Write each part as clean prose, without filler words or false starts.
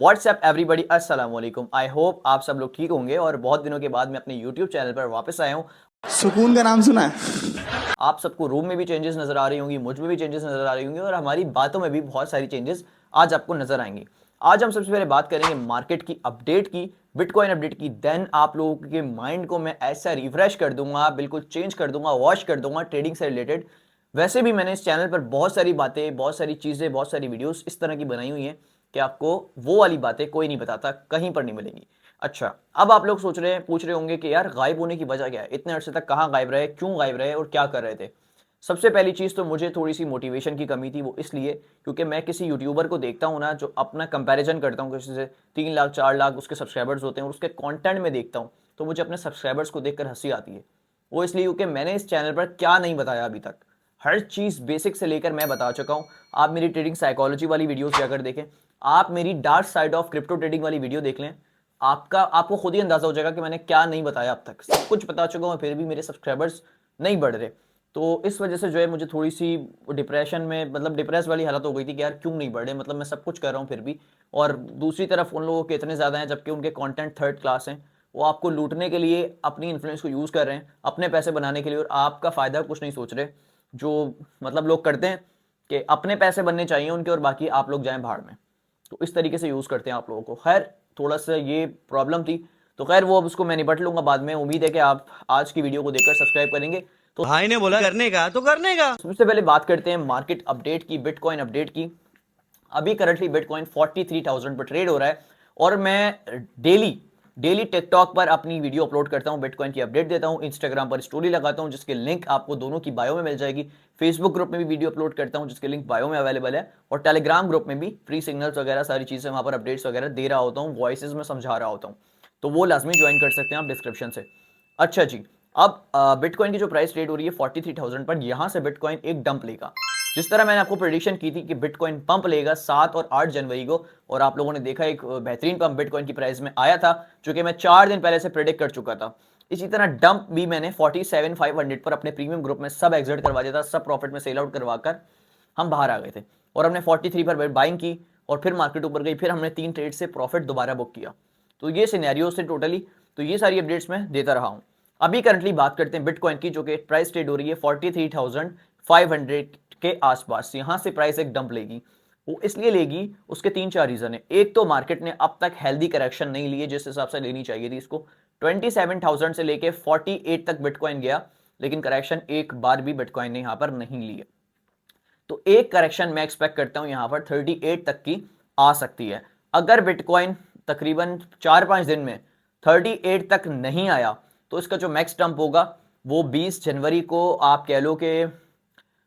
WhatsApp everybody, अस्सलाम वालेकुम। I hope आप सब लोग ठीक होंगे और बहुत दिनों के बाद मैं अपने यूट्यूब चैनल पर वापस आया हूँ। सुकून का नाम सुना है। आप सबको रूम में भी चेंजेस नजर आ रही होंगी, मुझ में भी चेंजेस नजर आ रही होंगी और हमारी बातों में भी बहुत सारी चेंजेस आज आपको नजर आएंगी। आज हम सबसे पहले बात करेंगे मार्केट की अपडेट की, बिटकॉइन अपडेट की। देन आप लोगों के माइंड को मैं ऐसा रिफ्रेश कर दूंगा, बिल्कुल चेंज कर दूंगा, वॉश कर दूंगा ट्रेडिंग से रिलेटेड। वैसे भी मैंने इस चैनल पर बहुत सारी बातें, बहुत सारी चीजें, बहुत सारी वीडियोस इस तरह की बनाई हुई हैं कि आपको वो वाली बातें कोई नहीं बताता, कहीं पर नहीं मिलेंगी। अच्छा, अब आप लोग सोच रहे हैं, पूछ रहे होंगे कि यार गायब होने की वजह क्या है, इतने अरसे तक कहाँ गायब रहे, क्यों गायब रहे और क्या कर रहे थे। सबसे पहली चीज़ तो मुझे थोड़ी सी मोटिवेशन की कमी थी। वो इसलिए क्योंकि मैं किसी यूट्यूबर को देखता हूँ ना, जो अपना कंपैरिजन करता हूँ किसी से, 3 लाख 4 लाख उसके सब्सक्राइबर्स होते हैं और उसके कंटेंट में देखता हूँ, तो मुझे अपने सब्सक्राइबर्स को देखकर हंसी आती है। वो इसलिए क्योंकि मैंने इस चैनल पर क्या नहीं बताया अभी तक, हर चीज़ बेसिक से लेकर मैं बता चुका हूँ। आप मेरी ट्रेडिंग साइकोलॉजी वाली वीडियोस जाकर देखें, आप मेरी dark side of crypto trading वाली वीडियो देख लें, आपको खुद ही अंदाजा हो जाएगा कि मैंने क्या नहीं बताया। अब तक सब कुछ बता चुका हूँ, फिर भी मेरे सब्सक्राइबर्स नहीं बढ़ रहे। तो इस वजह से जो है मुझे थोड़ी सी डिप्रेशन में, मतलब डिप्रेस वाली हालत हो गई थी कि यार क्यों नहीं बढ़ रहे, मतलब मैं सब कुछ कर रहा हूँ फिर भी। और दूसरी तरफ उन लोगों के इतने ज़्यादा हैं जबकि उनके कंटेंट थर्ड क्लास हैं। वो आपको लूटने के लिए अपनी इन्फ्लुएंस को यूज़ कर रहे हैं अपने पैसे बनाने के लिए, और आपका फ़ायदा कुछ नहीं सोच रहे। जो मतलब लोग करते हैं कि अपने पैसे बनने चाहिए उनके और बाकी आप लोग जाएं भाड़ में, तो इस तरीके से यूज़ करते हैं आप लोगों को। खैर, थोड़ा सा ये प्रॉब्लम थी, तो खैर वो अब उसको मैं निपट लूंगा बाद में। उम्मीद है कि आप आज की वीडियो को देखकर सब्सक्राइब करेंगे। तो भाई ने बोला करने का तो करने का। सबसे पहले बात करते हैं मार्केट अपडेट की, बिटकॉइन अपडेट की। अभी करंटली बिटकॉइन 43,000 पर ट्रेड हो रहा है और मैं डेली डेली टिकटॉक पर अपनी वीडियो अपलोड करता हूं, बिटकॉइन की अपडेट देता हूं, इंस्टाग्राम पर स्टोरी लगाता हूं जिसके लिंक आपको दोनों की बायो में मिल जाएगी। फेसबुक ग्रुप में भी वीडियो अपलोड करता हूं जिसके लिंक बायो में अवेलेबल है, और टेलीग्राम ग्रुप में भी फ्री सिग्नल्स वगैरह सारी चीज़ें वहां पर अपडेट्स वगैरह दे रहा होता हूँ, वॉइसेस में समझा रहा होता हूँ। तो वो लाजमी ज्वाइन कर सकते हैं आप डिस्क्रिप्शन से। अच्छा जी, अब बिटकॉइन की जो प्राइस ट्रेड हो रही है 43,000 पर, यहां से बिटकॉइन एक डंप लेगा। जिस तरह मैंने आपको प्रेडिक्शन की थी कि बिटकॉइन पंप लेगा 7 और 8 जनवरी को, और आप लोगों ने देखा एक बेहतरीन पंप बिटकॉइन की प्राइस में आया था, जो कि मैं 4 दिन पहले से प्रेडिक्ट कर चुका था। इसी तरह डंप भी मैंने 47,500 पर अपने प्रीमियम ग्रुप में सब एग्जिट करवा दिया था, सब प्रॉफिट में सेल आउट करवाकर हम बाहर आ गए थे, और हमने 43 पर बाइंग की और फिर मार्केट ऊपर गई, फिर हमने 3 ट्रेड से प्रॉफिट दोबारा बुक किया। तो ये सिनेरियो से टोटली, तो ये सारी अपडेट्स मैं देता रहा हूँ। अभी करंटली बात करते हैं बिटकॉइन की, जो कि प्राइस ट्रेड हो रही है 43,500 के आसपास। यहां से प्राइस एक डंप लेगी। वो इसलिए लेगी, उसके 3-4 रीजन है। एक तो मार्केट ने अब तक हेल्दी करेक्शन नहीं ली है जिस हिसाब से लेनी चाहिए थी इसको। 27,000 से लेके 48 तक बिटकॉइन गया, लेकिन करेक्शन एक बार भी बिटकॉइन ने यहां पर नहीं ली है। तो एक करेक्शन मैं एक्सपेक्ट करता हूं यहां पर 38 तक की आ सकती है। अगर बिटकॉइन तकरीबन 4-5 दिन में 38 तक नहीं आया, तो इसका जो मैक्स डंप होगा वो 20 जनवरी को आप कह लो कि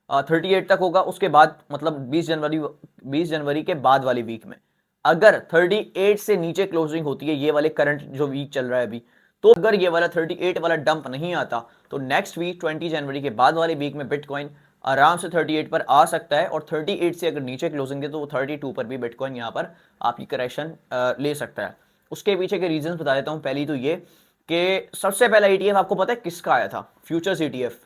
38 तक होगा। उसके बाद मतलब 20 जनवरी के बाद वाली वीक में अगर 38 से नीचे क्लोजिंग होती है, ये वाले करंट जो वीक चल रहा है अभी, तो अगर ये वाला 38 वाला डंप नहीं आता, तो नेक्स्ट वीक 20 जनवरी के बाद वाले वीक में बिटकॉइन आराम से 38 पर आ सकता है, और 38 से अगर नीचे क्लोजिंग दे तो वो 32 पर भी बिटकॉइन यहाँ पर आपकी करेक्शन ले सकता है। उसके पीछे के रीजंस बता देता हूँ। पहली तो ये कि सबसे पहला ईटीएफ आपको पता है किसका आया था? फ्यूचर्स ईटीएफ,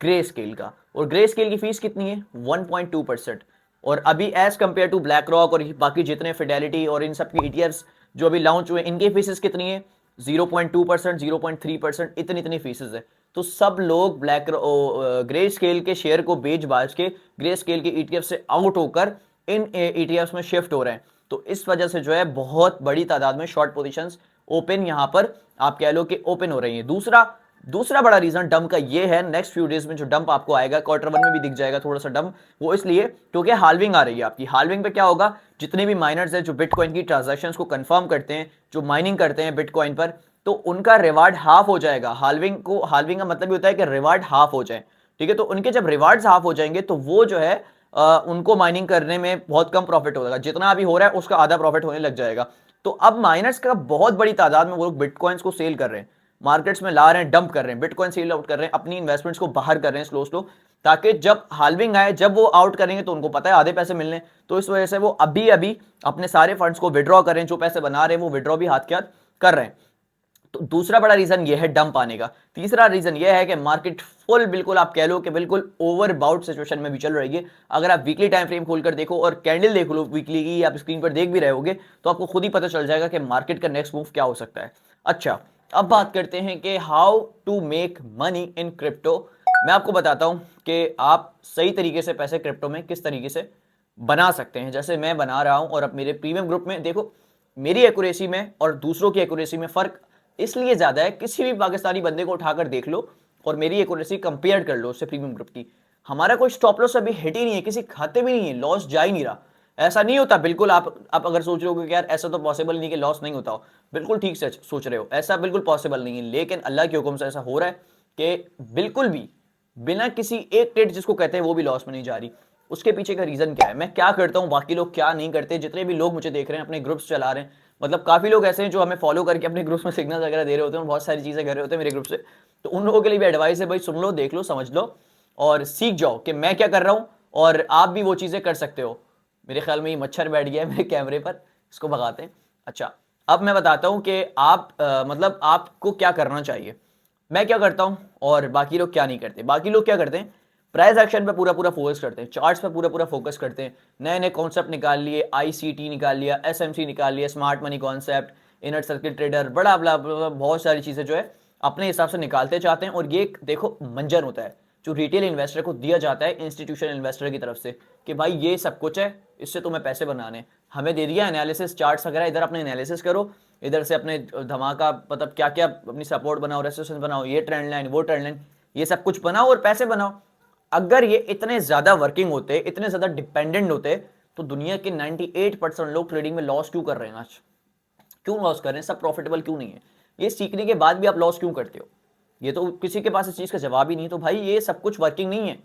ग्रे स्केल का। और ग्रे स्केल की फीस कितनी है? 1.2%। और अभी as compare to BlackRock और बाकी जितने फिडेलिटी और इन सब की ईटीएफ्स जो अभी लॉन्च हुए, इनकी फीसेस कितनी है? 0.2%, 0.3%, इतनी इतनी फीसेस है। तो सब लोग ग्रे स्केल के शेयर को बेच बाज के ग्रे स्केल के ईटीएफ से आउट होकर इन ईटीएफ्स में शिफ्ट हो रहे हैं। तो इस वजह से जो है बहुत बड़ी तादाद में शॉर्ट पोजीशंस ओपन यहां पर आप कह लो कि ओपन हो रही है। दूसरा बड़ा रीजन डंप का ये है, नेक्स्ट फ्यू डेज में जो डंप आपको आएगा, क्वार्टर 1 में भी दिख जाएगा थोड़ा सा डंप, वो इसलिए क्योंकि हाल्विंग आ रही है आपकी। हाल्विंग पे क्या होगा? जितने भी माइनर्स हैं जो बिटकॉइन की ट्रांजैक्शंस को कंफर्म करते हैं, जो माइनिंग करते हैं बिटकॉइन पर, तो उनका रिवार्ड हाफ हो जाएगा। हाल्विंग का मतलब होता है कि रिवार्ड हाफ हो जाए, ठीक है। तो उनके जब रिवार्ड्स हाफ हो जाएंगे तो वो जो है उनको माइनिंग करने में बहुत कम प्रॉफिट होगा, जितना अभी हो रहा है उसका आधा प्रॉफिट होने लग जाएगा। तो अब माइनर्स का बहुत बड़ी तादाद में वो लोग बिटकॉइंस को सेल कर रहे हैं, मार्केट्स में ला रहे हैं, डंप कर रहे हैं, बिटकॉइन सेल आउट कर रहे हैं, अपनी इन्वेस्टमेंट्स को बाहर कर रहे हैं स्लो स्लो, ताकि जब हाल्विंग आए, जब वो आउट करेंगे तो उनको पता है आधे पैसे मिलने। तो इस वजह से वो अभी अभी अपने सारे फंड्स को विड्रॉ करें, जो पैसे बना रहे हैं वो विड्रॉ भी हाथ के हाथ कर रहे हैं। तो दूसरा बड़ा रीजन ये है डंप आने का। तीसरा रीजन ये है कि मार्केट फुल बिल्कुल आप कह लो कि बिल्कुल ओवरबाउट सिचुएशन में भी चल रही है। अगर आप वीकली टाइम फ्रेम खोलकर देखो और कैंडल देख लो वीकली की, आप स्क्रीन पर देख भी रहे होगे, तो आपको खुद ही पता चल जाएगा कि मार्केट का नेक्स्ट मूव क्या हो सकता है। अच्छा, अब बात करते हैं कि how to make money in crypto. मैं आपको बताता हूं कि आप सही तरीके से पैसे क्रिप्टो में किस तरीके से बना सकते हैं, जैसे मैं बना रहा हूं। और अब मेरे प्रीमियम ग्रुप में देखो, मेरी एक्यूरेसी में और दूसरों की एक्यूरेसी में फर्क इसलिए ज्यादा है, किसी भी पाकिस्तानी बंदे को उठाकर देख लो और मेरी एक्यूरेसी कंपेयर कर लो उससे प्रीमियम ग्रुप की। हमारा कोई स्टॉप लॉस अभी हिट ही नहीं है, किसी खाते में नहीं है, लॉस जा ही नहीं रहा। ऐसा नहीं होता बिल्कुल। आप अगर सोच रहे हो कि यार ऐसा तो पॉसिबल नहीं कि लॉस नहीं होता हो, बिल्कुल ठीक से सोच रहे हो, ऐसा बिल्कुल पॉसिबल नहीं है। लेकिन अल्लाह के हुक्म से ऐसा हो रहा है कि बिल्कुल भी बिना किसी एक ट्रेड जिसको कहते हैं वो भी लॉस में नहीं जा रही। उसके पीछे का रीजन क्या है, मैं क्या करता हूं, बाकी लोग क्या नहीं करते। जितने भी लोग मुझे देख रहे हैं, अपने ग्रुप्स चला रहे हैं, मतलब काफी लोग ऐसे हैं जो हमें फॉलो करके अपने ग्रुप्स में सिग्नल वगैरह दे रहे होते हैं, बहुत सारी चीजें कर रहे होते हैं मेरे ग्रुप से। तो उन लोगों के लिए भी एडवाइस है, भाई सुन लो, देख लो, समझ लो और सीख जाओ कि मैं क्या कर रहा हूं और आप भी वो चीजें कर सकते हो। मेरे ख्याल में ये मच्छर बैठ गया है मेरे कैमरे पर, इसको भगाते हैं। अच्छा, अब मैं बताता हूं कि आप मतलब आपको क्या करना चाहिए। मैं क्या करता हूं और बाकी लोग क्या नहीं करते। बाकी लोग क्या करते हैं, प्राइस एक्शन पे पूरा पूरा फोकस करते हैं, चार्ट्स पे पूरा पूरा फोकस करते हैं, नए नए कॉन्सेप्ट निकाल लिए, आईसीटी निकाल लिया, एसएमसी निकाल लिया, smart money concept, inner circuit trader, बड़ा बड़ा बहुत सारी चीजें जो है अपने हिसाब से निकालते चाहते हैं। और ये देखो मंजर होता है जो रिटेल इन्वेस्टर को दिया जाता है इंस्टीट्यूशनल इन्वेस्टर की तरफ से कि भाई ये सब कुछ है, इससे तुम्हें पैसे बनाने, हमें दे दिया एनालिसिस चार्ट्स वगैरह, इधर अपने एनालिसिस करो, इधर से अपने धमाका मतलब क्या क्या अपनी सपोर्ट बनाओ, रेसिस्टेंस बनाओ, ये ट्रेंड लाइन वो ट्रेंड लाइन, ये सब कुछ बनाओ और पैसे बनाओ। अगर ये इतने ज्यादा वर्किंग होते, इतने ज्यादा डिपेंडेंट होते, तो दुनिया के 98% लोग ट्रेडिंग में लॉस क्यों कर रहे हैं आज? क्यों लॉस कर रहे हैं? सब प्रॉफिटेबल क्यों नहीं है? ये सीखने के बाद भी आप लॉस क्यों करते हो? ये तो किसी के पास इस चीज का जवाब ही नहीं। तो भाई ये सब कुछ वर्किंग नहीं है,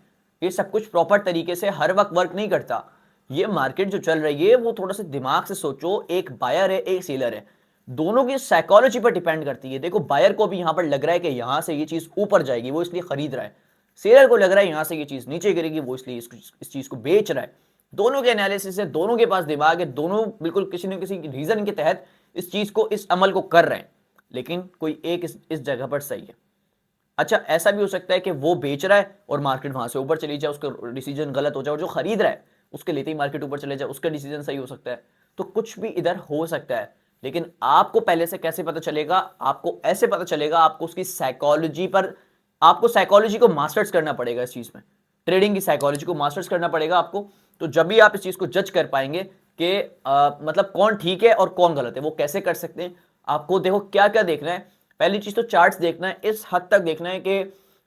ये सब कुछ प्रॉपर तरीके से हर वक्त वर्क नहीं करता। ये मार्केट जो चल रही है वो थोड़ा सा दिमाग से सोचो, एक बायर है एक सेलर है, दोनों की साइकोलॉजी पर डिपेंड करती है। देखो, बायर को भी यहां पर लग रहा है कि यहां से ये चीज ऊपर जाएगी, वो इसलिए खरीद रहा है। सेलर को लग रहा है यहां से ये चीज नीचे गिरेगी, वो इसलिए इस चीज को बेच रहा है। दोनों के एनालिसिस है, दोनों के पास दिमाग है, दोनों बिल्कुल किसी न किसी रीजन के तहत इस चीज को, इस अमल को कर रहे हैं, लेकिन कोई एक इस जगह पर सही है। अच्छा, ऐसा भी हो सकता है कि वो बेच रहा है और मार्केट वहां से ऊपर चली जाए, उसका डिसीजन गलत हो जाए, और जो खरीद रहा है उसके लेते ही मार्केट ऊपर चले जाए, उसका डिसीजन सही हो सकता है। तो कुछ भी इधर हो सकता है, लेकिन आपको पहले से कैसे पता चलेगा? आपको ऐसे पता चलेगा, आपको उसकी साइकोलॉजी पर, आपको साइकोलॉजी को मास्टर्स करना पड़ेगा इस चीज में, ट्रेडिंग की साइकोलॉजी को मास्टर्स करना पड़ेगा आपको। तो जब भी आप इस चीज को जज कर पाएंगे कि मतलब कौन ठीक है और कौन गलत है, वो कैसे कर सकते हैं। आपको देखो क्या क्या देखना है। पहली चीज तो चार्ट्स देखना है, इस हद तक देखना है कि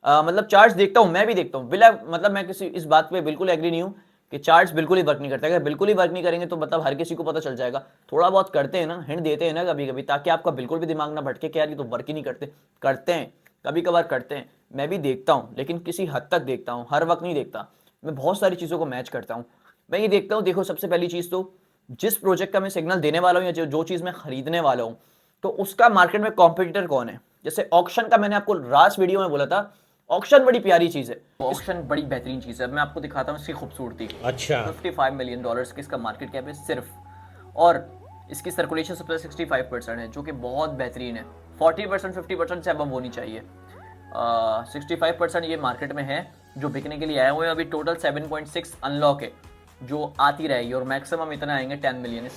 मतलब चार्ट्स देखता हूं, मैं भी देखता हूं, बिला मतलब मैं किसी इस बात पे बिल्कुल एग्री नहीं हूं कि चार्ट्स बिल्कुल ही वर्क नहीं करता। अगर बिल्कुल ही वर्क नहीं करेंगे तो मतलब हर किसी को पता चल जाएगा। थोड़ा बहुत करते हैं ना, हिंट देते हैं ना कभी कभी, ताकि आपका बिल्कुल भी दिमाग ना भटके कि यार ये तो वर्क ही नहीं करते। करते हैं, कभी कभार करते हैं, मैं भी देखता हूं, लेकिन किसी हद तक देखता हूं, हर वक्त नहीं देखता। मैं बहुत सारी चीजों को मैच करता हूं। मैं ये देखता हूं, देखो सबसे पहली चीज तो जिस प्रोजेक्ट का मैं सिग्नल देने वाला हूं या जो चीज मैं खरीदने वाला हूं, तो उसका मार्केट में कॉम्पिटिटर कौन है। जैसे ऑक्शन का मैंने आपको लास्ट वीडियो में बोला था, ऑक्शन बड़ी प्यारी चीज है, ऑक्शन बड़ी बेहतरीन चीज है। मैं आपको दिखाता हूं इसकी खूबसूरती। अच्छा, $55 मिलियन की इसका मार्केट कैप है सिर्फ, और इसकी सर्कुलेशन सबसे 65% है, जो कि बहुत बेहतरीन है। 40% 50% से अब होनी चाहिए। 65% ये मार्केट में है जो बिकने के लिए आए हुए हैं। अभी टोटल 7.6 अनलॉक है जो आती रहेगी, और मैक्सिमम इतना आएंगे 10 मिलियन।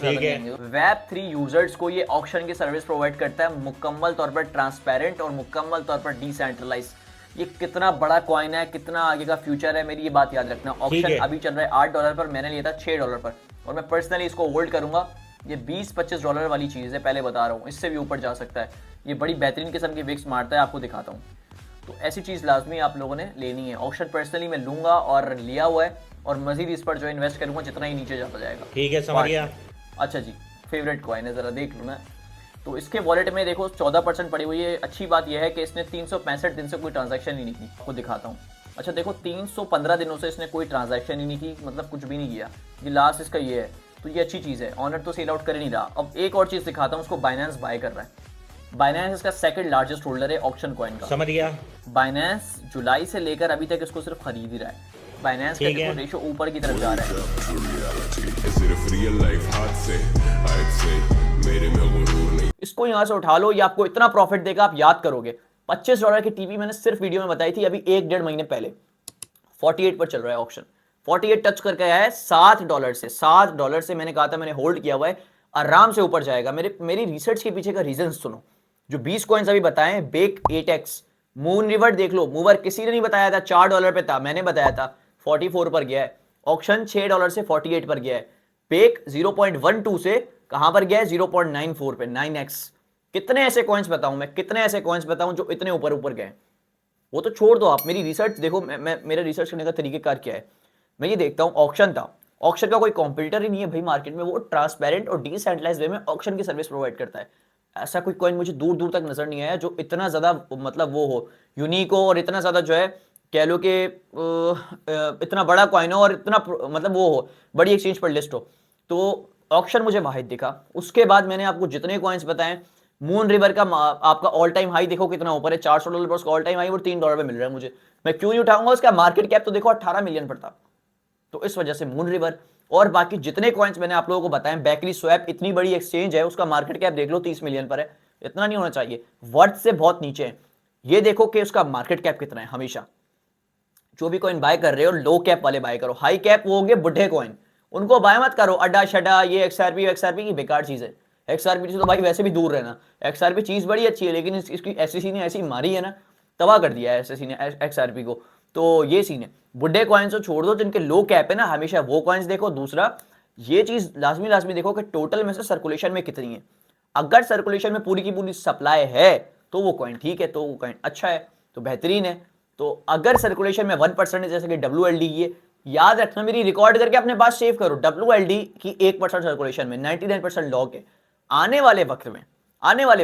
Web3 यूजर्स को ये ऑक्शन की सर्विस प्रोवाइड करता है, मुकम्मल तौर पर ट्रांसपेरेंट और मुकम्मल तौर पर डिसेंट्रलाइज। ये कितना बड़ा कॉइन है, कितना आगे का फ्यूचर है, मेरी ये बात याद रखना। ऑक्शन अभी चल रहा है $8 पर, मैंने लिया था $6 पर, और मैं पर्सनली इसको होल्ड करूंगा। ये $20-25 वाली चीज है, पहले बता रहा हूँ, इससे भी ऊपर जा सकता है। ये बड़ी बेहतरीन किस्म की विक्स मारता है, आपको दिखाता हूँ। तो ऐसी चीज लाजमी आप लोगों ने लेनी है। ऑक्शन पर्सनली मैं लूंगा और लिया हुआ है, और मजीद इस पर जो इन्वेस्ट करूंगा जितना ही नीचे जाता जाएगा। ठीक है, समझ गया। अच्छा जी, फेवरेट कॉइन है, जरा देख लो ना। तो इसके वॉलेट में देखो 14% पड़ी हुई है। अच्छी बात यह है कि इसने 365 दिन से कोई ट्रांजैक्शन ही नहीं की। आपको दिखाता हूँ। अच्छा देखो, 315 दिनों से इसने कोई ट्रांजैक्शन ही नहीं की, मतलब कुछ भी नहीं किया। ये लास्ट इसका ये है, तो ये अच्छी चीज़ है। ऑनर तो सेल आउट कर ही नहीं रहा। अब एक और चीज़ दिखाता हूँ, उसको बाइनेंस बाय कर रहा है। बाइनेंस इसका सेकंड लार्जेस्ट होल्डर है ऑक्शन कॉइन का। समझ गया। बाइनेंस जुलाई से लेकर अभी तक इसको सिर्फ खरीद ही रहा है। बाइनेंस का रेशो ऊपर की तरफ जा रहा है। इस इसको यहां से उठा लो, ये आपको इतना प्रॉफिट देगा, आप याद करोगे। $25 की टीवी मैंने सिर्फ वीडियो में बताई थी अभी 1-1.5 महीने पहले, 48 पर चल रहा है ऑक्शन, 48 टच करके आया है $7 से। $7 से मैंने कहा था, मैंने होल्ड किया हुआ है, आराम से ऊपर जाएगा। मेरी रिसर्च के पीछे का रीजन सुनो। जो 20 कॉइन्स अभी बताए हैं, बेक 8x, मून रिवर देख लो, मूवर किसी ने नहीं बताया था, $4 पे था, मैंने बताया था, 44 पर गया है। ऑक्शन $6 से 48 पर गया है। बेक 0.12 से कहां पर गया है, 0.94 पे, 9x। कितने ऐसे कॉइन्स बताऊं मैं, कितने ऐसे कॉइन्स बताऊं जो इतने ऊपर ऊपर गए? वो तो छोड़ दो, आप मेरी रिसर्च देखो। मेरा रिसर्च करने का तरीकेकार क्या है, मैं ये देखता हूं, ऑक्शन था, ऑक्शन का कोई कॉम्पिटिटर ही नहीं है भाई मार्केट में, वो ट्रांसपेरेंट और डिसेंट्रलाइज्ड वे में ऑक्शन की सर्विस प्रोवाइड करता है। ऐसा कोई कॉइन मुझे दूर दूर तक नजर नहीं आया जो इतना ज्यादा मतलब वो हो, यूनिक हो, और इतना ज्यादा जो है कह लो कि इतना बड़ा कॉइन हो और इतना मतलब वो हो, बड़ी एक्सचेंज पर लिस्ट हो। तो ऑक्शन मुझे वाहिद दिखा। उसके बाद मैंने आपको जितने कॉइन्स बताए, मून रिवर का आपका ऑल टाइम हाई देखो कितना ऊपर है, $400 पर उसका ऑल टाइम हाई, और $3 पे मिल रहा है मुझे। मैं क्यों नहीं उठाऊंगा, उसका मार्केट कैप तो देखो 18 मिलियन पर था। तो इस वजह से मून रिवर और बाकी जितने कॉइन्स मैंने आप लोगों को बताए, बैकरी स्वैप इतनी बड़ी एक्सचेंज है, उसका मार्केट कैप देख लो 30 मिलियन पर है, इतना नहीं होना चाहिए, वर्थ से बहुत नीचे है। ये देखो कि उसका मार्केट कैप कितना है। हमेशा जो भी कॉइन बाय कर रहे हो, लो कैप वाले बाय करो, हाई कैप वो होंगे बुढ़े कॉइन, उनको बाय मत करो। अड्डा शड्डा ये एक्सआरपी की बेकार चीज है। एक्सआरपी से तो भाई वैसे भी दूर रहना। एक्सआरपी चीज बड़ी अच्छी है, लेकिन इसकी एसईसी ने ऐसी मारी है ना, तबाह कर दिया है एसईसी ने एक्सआरपी को। तो ये सीन है, बुढ़े कॉइन्स को छोड़ दो, जिनके लो कैप है ना, हमेशा वो कॉइन्स देखो। दूसरा ये चीज लाजमी देखो कि टोटल में से सर्कुलेशन में कितनी है। अगर सर्कुलेशन में पूरी की पूरी सप्लाई है तो वो कॉइन ठीक है, तो वो कॉइन अच्छा है, तो बेहतरीन है। तो अगर सर्कुलेशन में 1% है, जैसे कि WLD की, याद रखना, मेरी रिकॉर्ड करके अपने पास सेव करो, WLD की 1% सर्कुलेशन में 99% लॉक है। आने वाले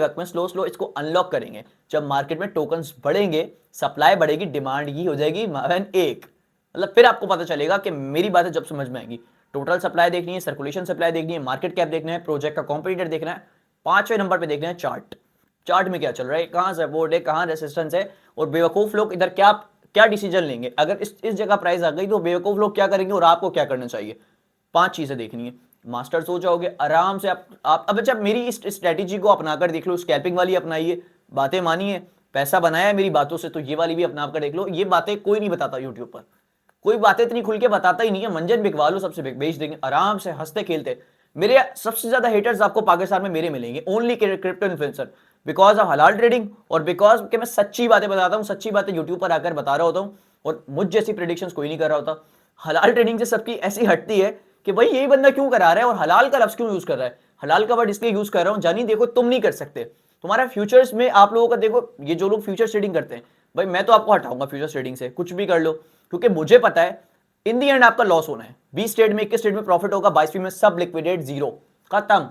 वक्त में स्लो इसको अनलॉक करेंगे। जब मार्केट में टोकन्स बढ़ेंगे, सप्लाई बढ़ेगी, डिमांड ही हो जाएगी 1, मतलब फिर आपको पता चलेगा कि मेरी बातें जब समझ में आएंगी। टोटल सप्लाई देखनी है, सर्कुलेशन सप्लाई देखनी है, मार्केट कैप देखना है, प्रोजेक्ट का कॉम्पिटिटर देखना है, 5वें नंबर पे देखना है चार्ट में क्या चल रहा है, कहां सपोर्ट है, कहां रेसिस्टेंस है, और बेवकूफ लोग इधर क्या डिसीजन लेंगे। अगर इस जगह प्राइस आ गई तो बेवकूफ लोग क्या करेंगे और आपको क्या करना चाहिए। 5 चीजें देखनी है, मास्टर्स हो जाओगे आराम से आप। अब जब मेरी इस स्ट्रेटेजी को अपनाकर देख लो, स्कैल्पिंग वाली अपनाइए, बातें मानिए, पैसा बनाया है मेरी बातों से, तो ये वाली भी अपना कर देख लो। ये बातें कोई नहीं बताता यूट्यूब पर, कोई बातें इतनी खुल के बताता ही नहीं है। मंजन बिकवा लो, सबसे बेच देंगे आराम से, हंसते खेलते। मेरे सबसे ज्यादा हेटर्स आपको पाकिस्तान में मेरे मिलेंगे, only crypto influencer, because of हलाल ट्रेडिंग, और बिकॉज कि मैं सच्ची बातें बताता हूँ, सच्ची बातें यूट्यूब पर आकर बता रहा होता हूँ, और मुझ जैसी प्रेडिक्शंस कोई नहीं कर रहा होता। हलाल ट्रेडिंग से सबकी ऐसी हटती है कि भाई यही बंदा क्यों करा रहा है और हलाल का लफ्ज क्यों यूज कर रहा है। हलाल का वर्ड इसलिए यूज कर रहा हूं, जानी देखो तुम नहीं कर सकते, तुम्हारा फ्यूचर्स में आप लोगों का देखो, ये जो लोग फ्यूचर ट्रेडिंग करते हैं, भाई मैं तो आपको हटाऊंगा फ्यूचर ट्रेडिंग से, कुछ भी कर लो, क्योंकि मुझे पता है इन दी एंड आपका लॉस होना है। 20 ट्रेड में 21 ट्रेड में प्रॉफिट होगा, 22वीं में सब लिक्विडेट, जीरो, खत्म।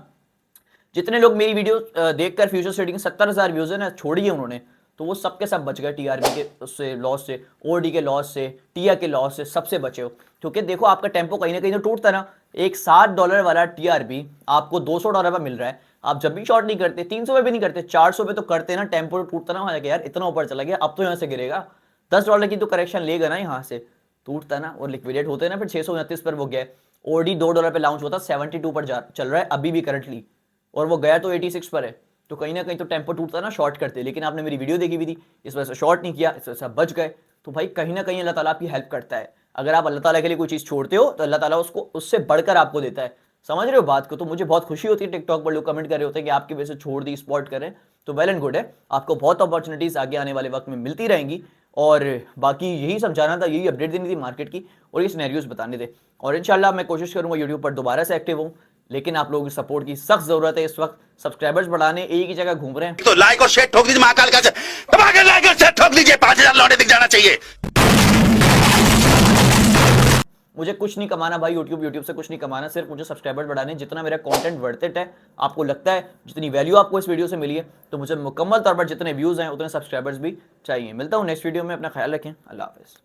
जितने लोग मेरी वीडियो देखकर फ्यूचर ट्रेडिंग 70,000 व्यूज है ना छोड़िए उन्होंने, तो वो सबके सब बच गए टीआरबी के उससे लॉस से, ओडी के लॉस से, टिया के लॉस से, सबसे बचे हो। क्योंकि देखो आपका टेम्पो कहीं ना कहीं तो टूटता ना। एक $7 वाला टीआरबी आपको $200 पर मिल रहा है, आप जब भी शॉर्ट नहीं करते, 300 पे भी नहीं करते, 400 पे तो करते ना, टेम्पो टूटता ना, वहां यार इतना ऊपर चला गया, अब तो यहाँ से गिरेगा, $10 की तो करेक्शन लेगा ना, यहाँ से टूटता ना और लिक्विडेट होते ना, फिर 629 पर वो गया। ओडी $2 पे लॉन्च होता, 72 पर चल रहा है अभी भी करंटली, और वो गया तो 86 पर है। तो कहीं ना कहीं तो टेम्पो टूटता ना शॉर्ट करते, लेकिन आपने मेरी वीडियो देखी भी थी, इस वजह से शॉर्ट नहीं किया, इस वजह से बच गए। तो भाई कहीं ना कहीं अल्लाह ताला आपकी हेल्प करता है। अगर आप अल्लाह ताला के लिए कोई चीज़ छोड़ते हो तो अल्लाह ताला उसको उससे बढ़कर आपको देता है। समझ रहे हो बात को? तो मुझे बहुत खुशी होती है, टिकटॉक पर लोग कमेंट कर रहे होते हैं कि आपकी वजह से छोड़ दी, स्पॉट करें, तो वेल एंड गुड है, आपको बहुत अपॉर्चुनिटीज़ आगे आने वाले वक्त में मिलती रहेंगी। और बाकी यही समझाना था, यही अपडेट देनी थी मार्केट की, और ये सिनेरियोज बताने थे। और इंशाल्लाह मैं कोशिश करूंगा यूट्यूब पर दोबारा से एक्टिव हूं, लेकिन आप लोगों की सपोर्ट की सख्त जरूरत है इस वक्त। सब्सक्राइबर्स बढ़ाने एक ही जगह घूम रहे हैं, तो लाइक और शेयर ठोक दीजिए, महाकाल का लाइक और शेयर ठोक दीजिए, 5,000 लौटे दिख जाना चाहिए। मुझे कुछ नहीं कमाना भाई, यूट्यूब से कुछ नहीं कमाना, सिर्फ मुझे सब्सक्राइबर्स बढ़ाने। जितना मेरा कंटेंट वर्थ इट है, आपको लगता है जितनी वैल्यू आपको इस वीडियो से मिली है, तो मुझे मुकम्मल तौर पर जितने व्यूज हैं उतने सब्सक्राइबर्स भी चाहिए। मिलता हूं नेक्स्ट वीडियो में, अपना ख्याल रखें, अल्लाह हाफिज़।